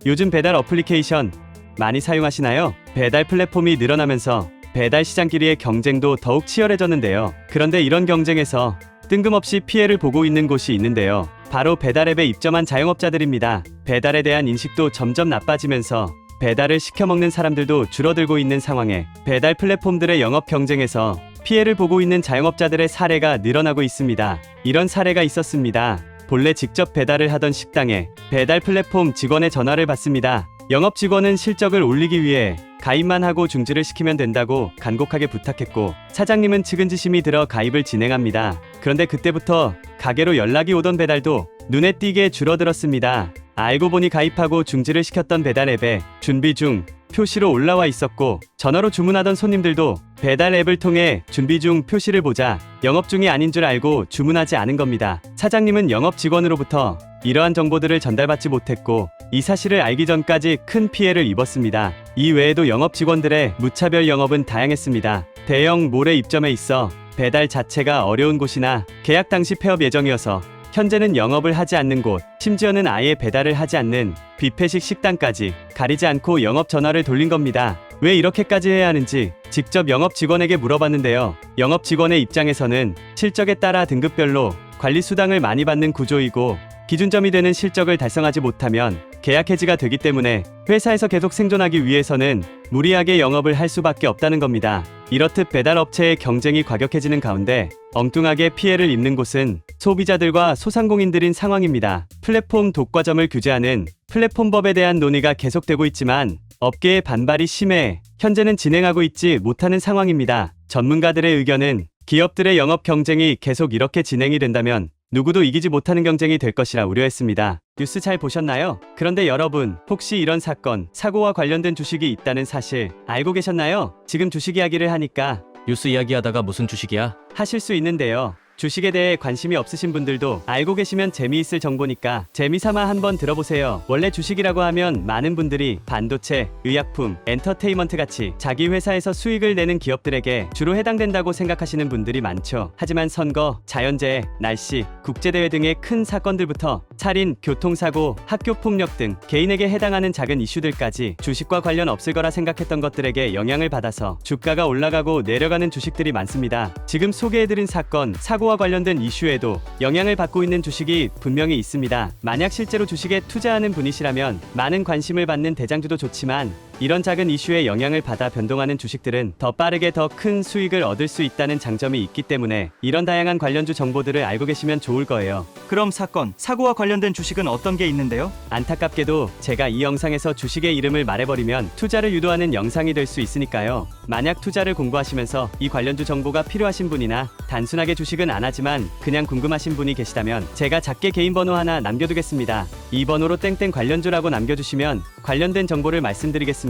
요즘 배달 어플리케이션 많이 사용하시나요? 배달 플랫폼이 늘어나면서 배달 시장끼리의 경쟁도 더욱 치열해졌는데요. 그런데 이런 경쟁에서 뜬금없이 피해를 보고 있는 곳이 있는데요. 바로 배달앱에 입점한 자영업자들입니다. 배달에 대한 인식도 점점 나빠지면서 배달을 시켜먹는 사람들도 줄어들고 있는 상황에 배달 플랫폼들의 영업 경쟁에서 피해를 보고 있는 자영업자들의 사례가 늘어나고 있습니다. 이런 사례가 있었습니다. 본래 직접 배달을 하던 식당에 배달 플랫폼 직원의 전화를 받습니다. 영업 직원은 실적을 올리기 위해 가입만 하고 중지를 시키면 된다고 간곡하게 부탁했고, 사장님은 측은지심이 들어 가입을 진행합니다. 그런데 그때부터 가게로 연락이 오던 배달도 눈에 띄게 줄어들었습니다. 알고 보니 가입하고 중지를 시켰던 배달 앱에 준비 중 표시로 올라와 있었고, 전화로 주문하던 손님들도 배달 앱을 통해 준비 중 표시를 보자 영업 중이 아닌 줄 알고 주문하지 않은 겁니다. 사장님은 영업 직원으로부터 이러한 정보들을 전달받지 못했고, 이 사실을 알기 전까지 큰 피해를 입었습니다. 이 외에도 영업 직원들의 무차별 영업은 다양했습니다. 대형 몰에 입점해 있어 배달 자체가 어려운 곳이나 계약 당시 폐업 예정이어서 현재는 영업을 하지 않는 곳, 심지어는 아예 배달을 하지 않는 뷔페식 식당까지 가리지 않고 영업 전화를 돌린 겁니다. 왜 이렇게까지 해야 하는지 직접 영업 직원에게 물어봤는데요. 영업 직원의 입장에서는 실적에 따라 등급별로 관리 수당을 많이 받는 구조이고, 기준점이 되는 실적을 달성하지 못하면 계약 해지가 되기 때문에 회사에서 계속 생존하기 위해서는 무리하게 영업을 할 수밖에 없다는 겁니다. 이렇듯 배달 업체의 경쟁이 과격해지는 가운데 엉뚱하게 피해를 입는 곳은 소비자들과 소상공인들인 상황입니다. 플랫폼 독과점을 규제하는 플랫폼법에 대한 논의가 계속되고 있지만 업계의 반발이 심해 현재는 진행하고 있지 못하는 상황입니다. 전문가들의 의견은 기업들의 영업 경쟁이 계속 이렇게 진행이 된다면 누구도 이기지 못하는 경쟁이 될 것이라 우려했습니다. 뉴스 잘 보셨나요? 그런데 여러분, 혹시 이런 사건, 사고와 관련된 주식이 있다는 사실 알고 계셨나요? 지금 주식 이야기를 하니까 뉴스 이야기하다가 무슨 주식이야? 하실 수 있는데요. 주식에 대해 관심이 없으신 분들도 알고 계시면 재미있을 정보니까 재미삼아 한번 들어보세요. 원래 주식이라고 하면 많은 분들이 반도체, 의약품, 엔터테인먼트 같이 자기 회사에서 수익을 내는 기업들에게 주로 해당된다고 생각하시는 분들이 많죠. 하지만 선거, 자연재해, 날씨, 국제대회 등의 큰 사건들부터 살인, 교통사고, 학교폭력 등 개인에게 해당하는 작은 이슈들까지 주식과 관련 없을 거라 생각했던 것들에게 영향을 받아서 주가가 올라가고 내려가는 주식들이 많습니다. 지금 소개해드린 사건, 사고와 관련된 이슈에도 영향을 받고 있는 주식이 분명히 있습니다. 만약 실제로 주식에 투자하는 분이시라면 많은 관심을 받는 대장주도 좋지만 이런 작은 이슈에 영향을 받아 변동하는 주식들은 더 빠르게 더 큰 수익을 얻을 수 있다는 장점이 있기 때문에 이런 다양한 관련주 정보들을 알고 계시면 좋을 거예요. 그럼 사건, 사고와 관련된 주식은 어떤 게 있는데요? 안타깝게도 제가 이 영상에서 주식의 이름을 말해버리면 투자를 유도하는 영상이 될 수 있으니까요. 만약 투자를 공부하시면서 이 관련주 정보가 필요하신 분이나 단순하게 주식은 안 하지만 그냥 궁금하신 분이 계시다면 제가 작게 개인 번호 하나 남겨두겠습니다. 이 번호로 땡땡 관련주라고 남겨주시면 관련된 정보를 말씀드리겠습니다.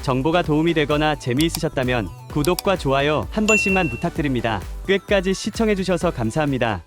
정보가 도움이 되거나 재미있으셨다면 구독과 좋아요 한 번씩만 부탁드립니다. 끝까지 시청해주셔서 감사합니다.